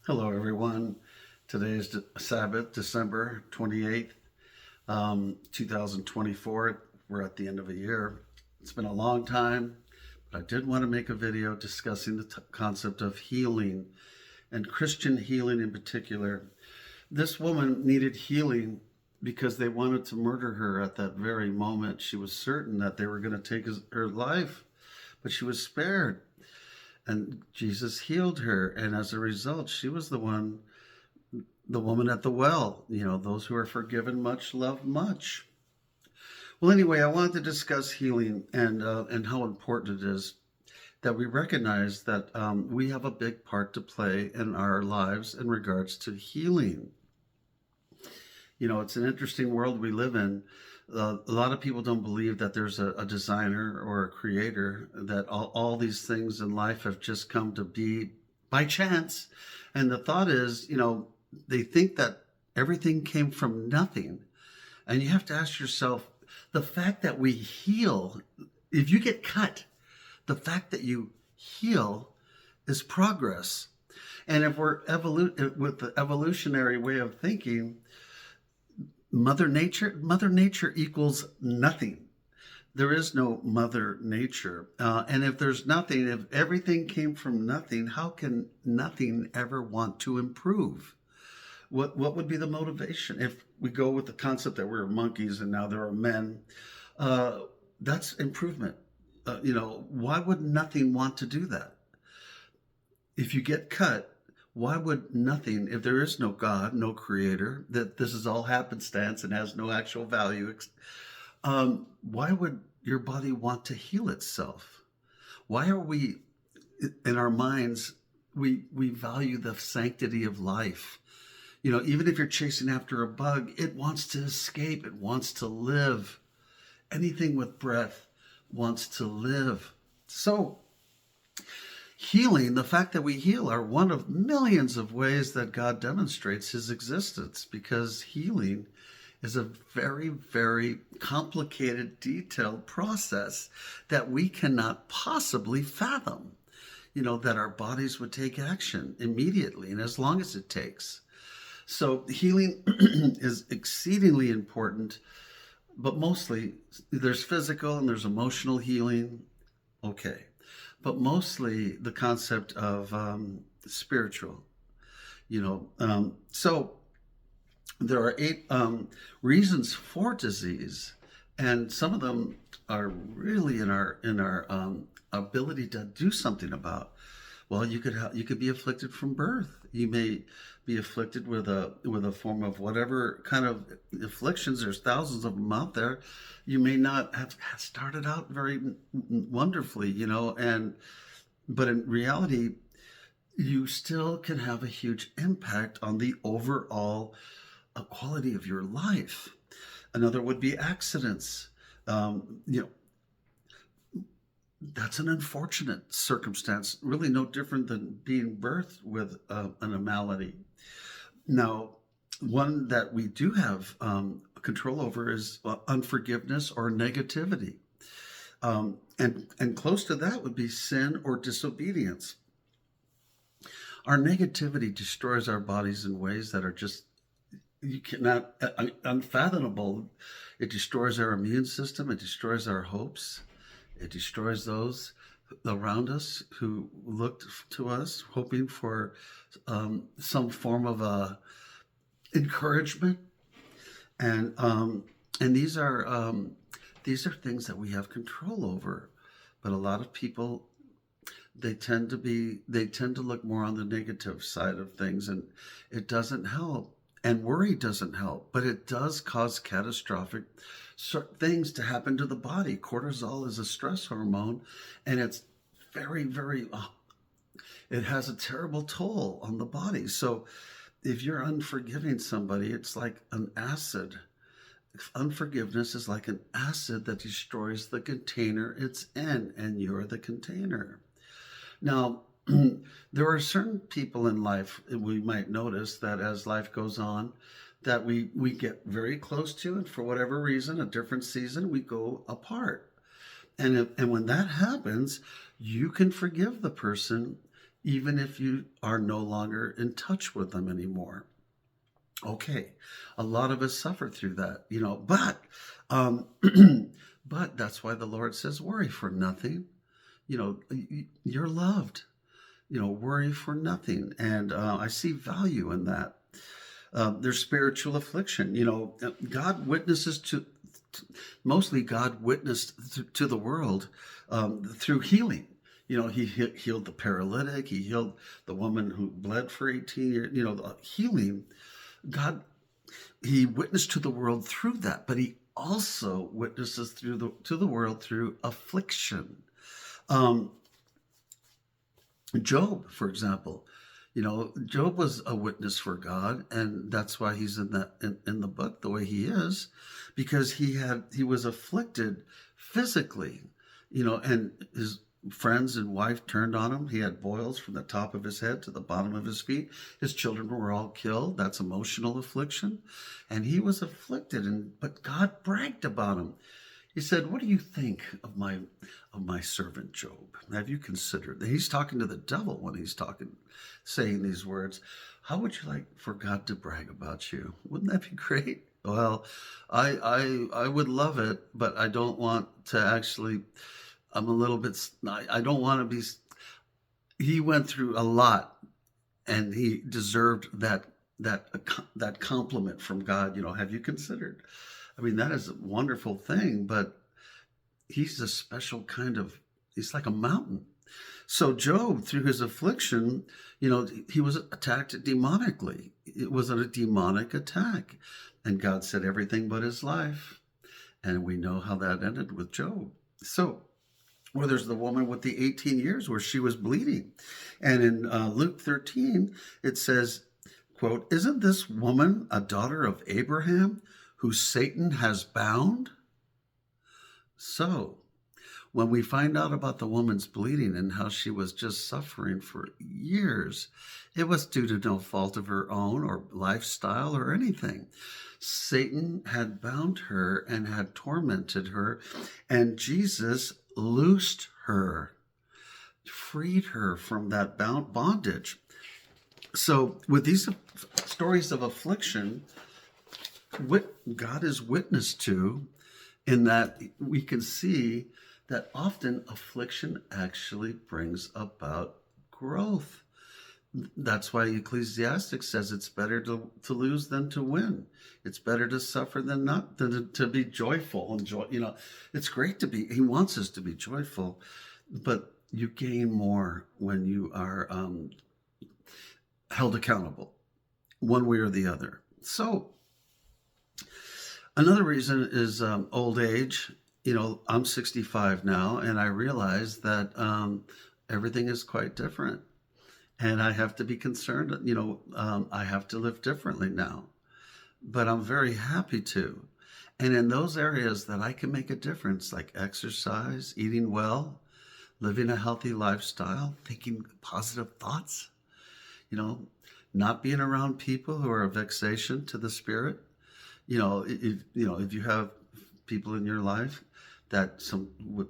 Hello, everyone. Today is Sabbath, December 28th, 2024. We're at the end of a year. It's been a long time, but I did want to make a video discussing the concept of healing and Christian healing in particular. This woman needed healing because they wanted to murder her at that very moment. She was certain that they were going to take her life, but she was spared. And Jesus healed her. And as a result, she was the woman at the well. Those who are forgiven much love much. Well, anyway, I wanted to discuss healing and how important it is that we recognize that we have a big part to play in our lives in regards to healing. It's an interesting world we live in. A lot of people don't believe that there's a designer or a creator, that all these things in life have just come to be by chance. And the thought is, they think that everything came from nothing. And you have to ask yourself, the fact that we heal, if you get cut, the fact that you heal is progress. And if we're with the evolutionary way of thinking, Mother Nature equals nothing. There is no Mother Nature. And if there's nothing, if everything came from nothing, how can nothing ever want to improve? What would be the motivation? If we go with the concept that we're monkeys and now there are men, that's improvement. Why would nothing want to do that? If you get cut, why would nothing, if there is no God, no creator, that this is all happenstance and has no actual value, why would your body want to heal itself? Why are we, in our minds, we value the sanctity of life? Even if you're chasing after a bug, it wants to escape, it wants to live. Anything with breath wants to live. So, healing, the fact that we heal, are one of millions of ways that God demonstrates his existence, because healing is a very, very complicated, detailed process that we cannot possibly fathom. That our bodies would take action immediately and as long as it takes. So healing is exceedingly important, but mostly there's physical and there's emotional healing. Okay. But mostly the concept of spiritual, So there are 8 reasons for disease, and some of them are really in our ability to do something about. Well, you could be afflicted from birth. You may be afflicted with a form of whatever kind of afflictions. There's thousands of them out there. You may not have started out very wonderfully, but in reality, you still can have a huge impact on the overall quality of your life. Another would be accidents. That's an unfortunate circumstance, really no different than being birthed with an malady. Now, one that we do have control over is unforgiveness or negativity. And close to that would be sin or disobedience. Our negativity destroys our bodies in ways that are just, you cannot, unfathomable. It destroys our immune system. It destroys our hopes. It destroys those around us who looked to us, hoping for some form of encouragement. And these are things that we have control over. But a lot of people, they tend to look more on the negative side of things, and it doesn't help. And worry doesn't help, but it does cause catastrophic things to happen to the body. Cortisol is a stress hormone, and it's very, very, it has a terrible toll on the body. So if you're unforgiving somebody, it's like an acid. Unforgiveness is like an acid that destroys the container it's in, and you're the container. Now, there are certain people in life we might notice that as life goes on, that we get very close to, and for whatever reason, a different season, we go apart. And when that happens, you can forgive the person even if you are no longer in touch with them anymore. Okay, a lot of us suffer through that, um, but that's why the Lord says, worry for nothing. You're loved. Worry for nothing. And I see value in that. There's spiritual affliction. God witnesses mostly God witnessed to the world through healing. He healed the paralytic. He healed the woman who bled for 18 years. The healing. God, he witnessed to the world through that, but he also witnesses to the world through affliction. Um, Job, for example, Job was a witness for God, and that's why he's in the book the way he is, because he was afflicted physically, and his friends and wife turned on him. He had boils from the top of his head to the bottom of his feet. His children were all killed. That's emotional affliction, and he was afflicted, but God bragged about him. He said, "What do you think of my servant Job? Have you considered?" He's talking to the devil when he's saying these words. How would you like for God to brag about you? Wouldn't that be great? Well, I would love it, but I don't want to actually. I'm a little bit. I don't want to be. He went through a lot, and he deserved that compliment from God. Have you considered? I mean, that is a wonderful thing, but he's a special he's like a mountain. So Job, through his affliction, he was attacked demonically. It was a demonic attack. And God said everything but his life. And we know how that ended with Job. So, there's the woman with the 18 years where she was bleeding. And in Luke 13, it says, quote, "Isn't this woman a daughter of Abraham, who Satan has bound?" So, when we find out about the woman's bleeding and how she was just suffering for years, it was due to no fault of her own or lifestyle or anything. Satan had bound her and had tormented her, and Jesus loosed her, freed her from that bondage. So, with these stories of affliction, what God is witness to, in that we can see that often affliction actually brings about growth. That's why Ecclesiastes says it's better to lose than to win. It's better to suffer than to be joyful. And it's great to be. He wants us to be joyful, but you gain more when you are held accountable, one way or the other. So, another reason is old age. I'm 65 now, and I realize that everything is quite different. And I have to be concerned, I have to live differently now. But I'm very happy to. And in those areas that I can make a difference, like exercise, eating well, living a healthy lifestyle, thinking positive thoughts, not being around people who are a vexation to the spirit. If you have people in your life that would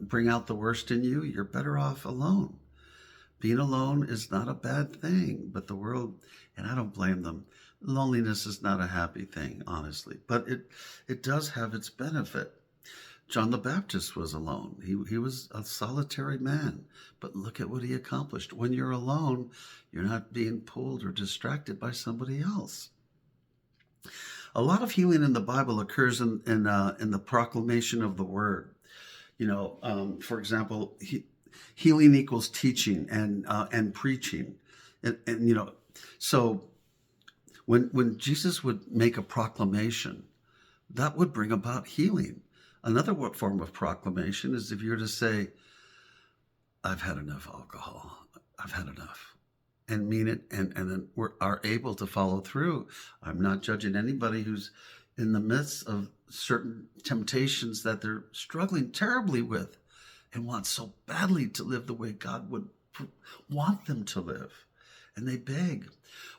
bring out the worst in you, you're better off alone. Being alone is not a bad thing, but the world, and I don't blame them, loneliness is not a happy thing, honestly, but it does have its benefit. John the Baptist was alone. He was a solitary man, but look at what he accomplished. When you're alone, you're not being pulled or distracted by somebody else. A lot of healing in the Bible occurs in the proclamation of the word. For example, healing equals teaching and preaching, and so when Jesus would make a proclamation, that would bring about healing. Another form of proclamation is if you're to say, "I've had enough alcohol. I've had enough." And mean it, and then are able to follow through. I'm not judging anybody who's in the midst of certain temptations that they're struggling terribly with and want so badly to live the way God would want them to live. And they beg.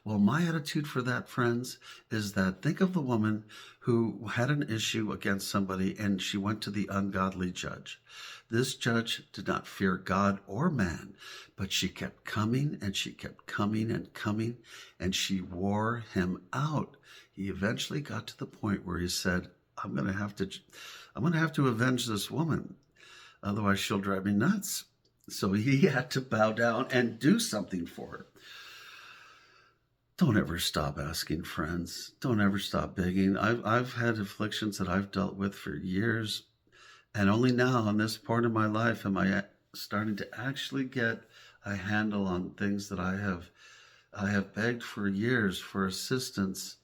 Well, my attitude for that, friends, is that think of the woman who had an issue against somebody and she went to the ungodly judge. This judge did not fear God or man, but she kept coming and she kept coming and coming, and she wore him out. He eventually got to the point where he said, I'm going to have to avenge this woman. Otherwise she'll drive me nuts. So he had to bow down and do something for her. Don't ever stop asking, friends. Don't ever stop begging. I've had afflictions that I've dealt with for years, and only now in this part of my life am I starting to actually get a handle on things that I have begged for years for assistance,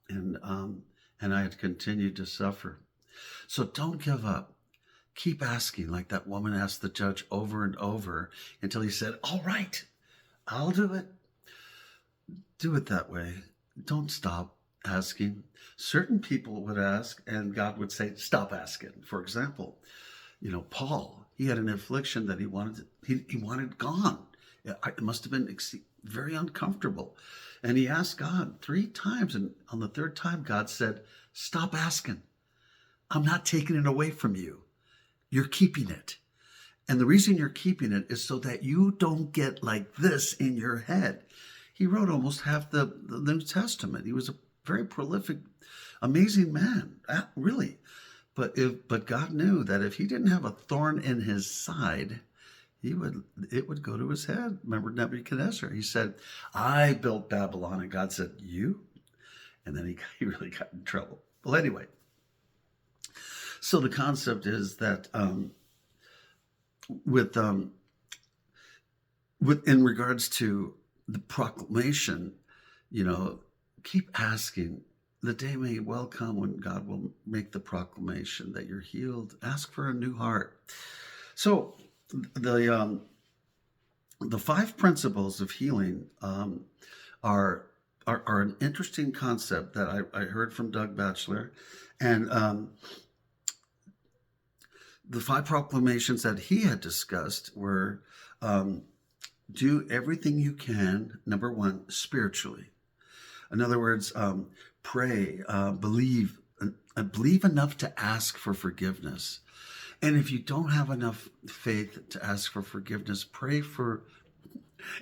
and I had continued to suffer. So don't give up. Keep asking, like that woman asked the judge over and over until he said, "All right, I'll do it." Do it that way. Don't stop asking. Certain people would ask and God would say, "Stop asking." For example, Paul, he had an affliction that he wanted gone. It must have been very uncomfortable. And he asked God 3 times. And on the third time, God said, "Stop asking. I'm not taking it away from you. You're keeping it. And the reason you're keeping it is so that you don't get like this in your head." He wrote almost half the New Testament. He was a very prolific, amazing man, really. But God knew that if he didn't have a thorn in his side, it would go to his head. Remember Nebuchadnezzar? He said, "I built Babylon," and God said, "You?" And then he really got in trouble. Well, anyway, so the concept is that with in regards to the proclamation, keep asking. The day may well come when God will make the proclamation that you're healed. Ask for a new heart. So the 5 principles of healing are an interesting concept that I heard from Doug Batchelor, and the 5 proclamations that he had discussed were. Do everything you can, number 1, spiritually. In other words, pray, believe enough to ask for forgiveness. And if you don't have enough faith to ask for forgiveness, pray for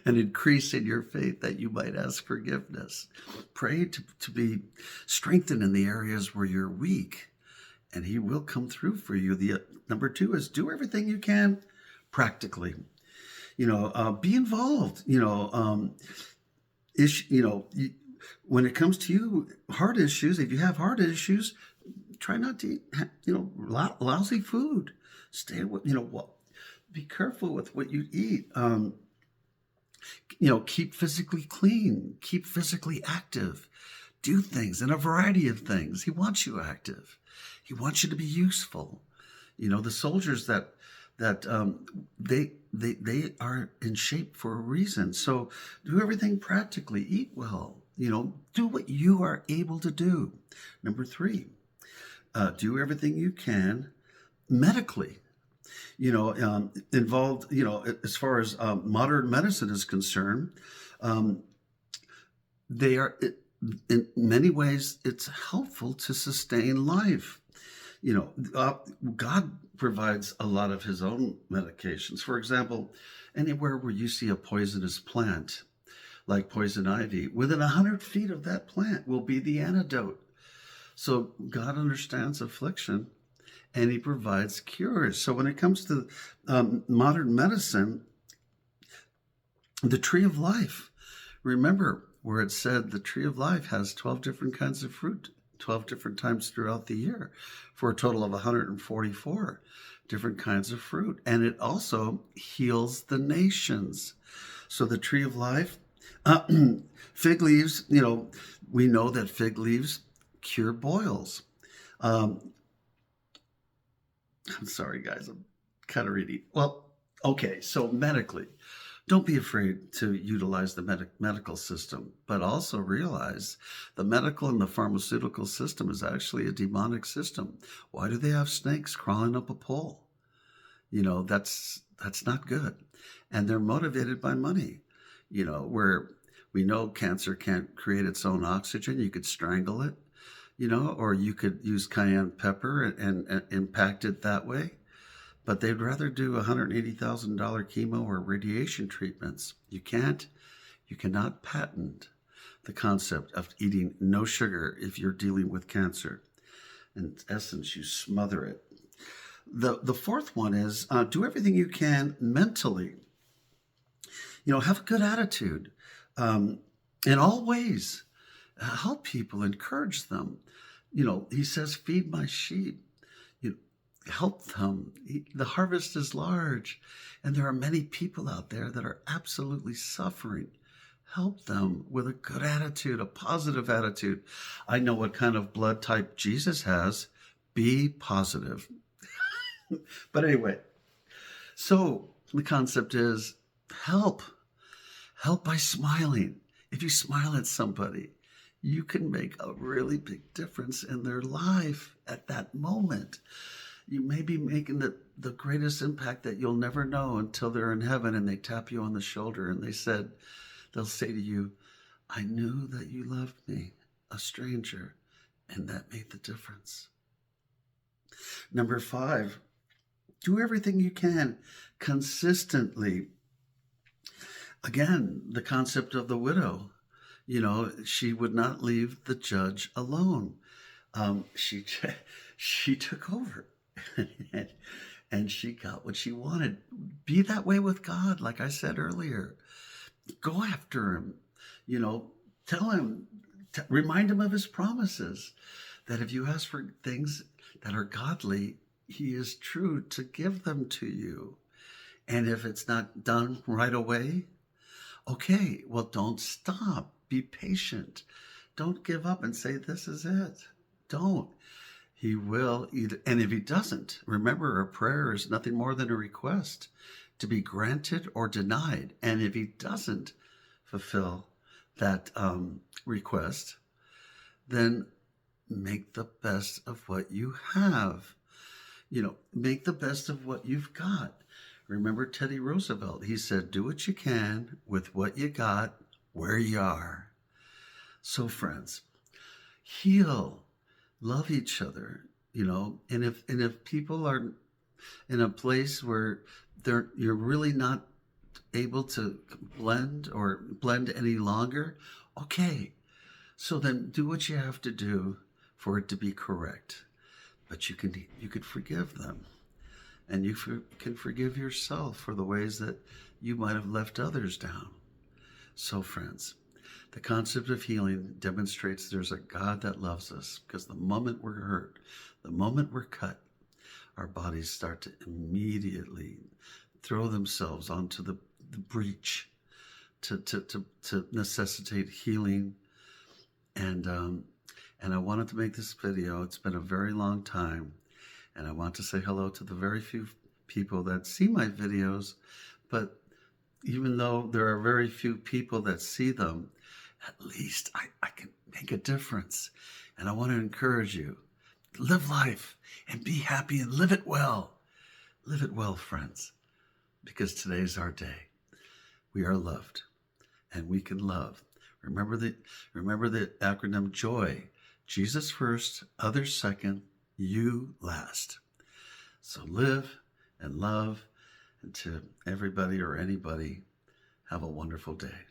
an increase in your faith that you might ask forgiveness. Pray to be strengthened in the areas where you're weak, and he will come through for you. The number 2 is do everything you can practically. Be involved. When it comes to you, heart issues, if you have heart issues, try not to eat, lousy food. Stay with, be careful with what you eat. Keep physically clean, keep physically active, do things and a variety of things. He wants you active. He wants you to be useful. The soldiers that they are in shape for a reason. So do everything practically. Eat well. Do what you are able to do. Number 3, do everything you can medically. Involved. As far as modern medicine is concerned, they are in many ways. It's helpful to sustain life. God provides a lot of his own medications. For example, anywhere where you see a poisonous plant, like poison ivy, within 100 feet of that plant will be the antidote. So God understands affliction, and he provides cures. So when it comes to modern medicine, the tree of life, remember where it said the tree of life has 12 different kinds of fruit, 12 different times throughout the year, for a total of 144 different kinds of fruit. And it also heals the nations. So the tree of life, fig leaves, we know that fig leaves cure boils. I'm sorry, guys, I'm kind of reading. Well, okay, so medically, don't be afraid to utilize the medical system, but also realize the medical and the pharmaceutical system is actually a demonic system. Why do they have snakes crawling up a pole? That's not good. And they're motivated by money, where we know cancer can't create its own oxygen. You could strangle it, or you could use cayenne pepper and impact it that way. but they'd rather do $180,000 chemo or radiation treatments. You cannot patent the concept of eating no sugar if you're dealing with cancer. In essence, you smother it. The fourth one is do everything you can mentally. Have a good attitude in all ways. Help people, encourage them. He says, feed my sheep. Help them. The harvest is large, and there are many people out there that are absolutely suffering. Help them with a good attitude, a positive attitude. I know what kind of blood type Jesus has. Be positive. But anyway, so the concept is help. Help by smiling. If you smile at somebody, you can make a really big difference in their life at that moment. You may be making the greatest impact that you'll never know until they're in heaven and they tap you on the shoulder and they'll say to you, I knew that you loved me, a stranger, and that made the difference. Number 5, do everything you can consistently. Again, the concept of the widow, she would not leave the judge alone. She took over. And she got what she wanted. Be that way with God, like I said earlier. Go after him. Tell him, remind him of his promises, that if you ask for things that are godly, he is true to give them to you. And if it's not done right away, okay, well, don't stop. Be patient. Don't give up and say, this is it. Don't. He will either, and if he doesn't, remember, a prayer is nothing more than a request to be granted or denied. And if he doesn't fulfill that request, then make the best of what you have. Make the best of what you've got. Remember Teddy Roosevelt, he said, do what you can with what you got where you are. So friends, heal. Love each other, and if people are in a place where you're really not able to blend any longer, okay, so then do what you have to do for it to be correct. But you could forgive them, and you can forgive yourself for the ways that you might have left others down. So friends, the concept of healing demonstrates there's a God that loves us, because the moment we're hurt, the moment we're cut, our bodies start to immediately throw themselves onto the breach to necessitate healing. And I wanted to make this video. It's been a very long time, and I want to say hello to the very few people that see my videos. But even though there are very few people that see them, at least I can make a difference. And I want to encourage you, live life and be happy and live it well. Live it well, friends, because today's our day. We are loved, and we can love. Remember the acronym JOY. Jesus first, others second, you last. So live and love, and to everybody or anybody, have a wonderful day.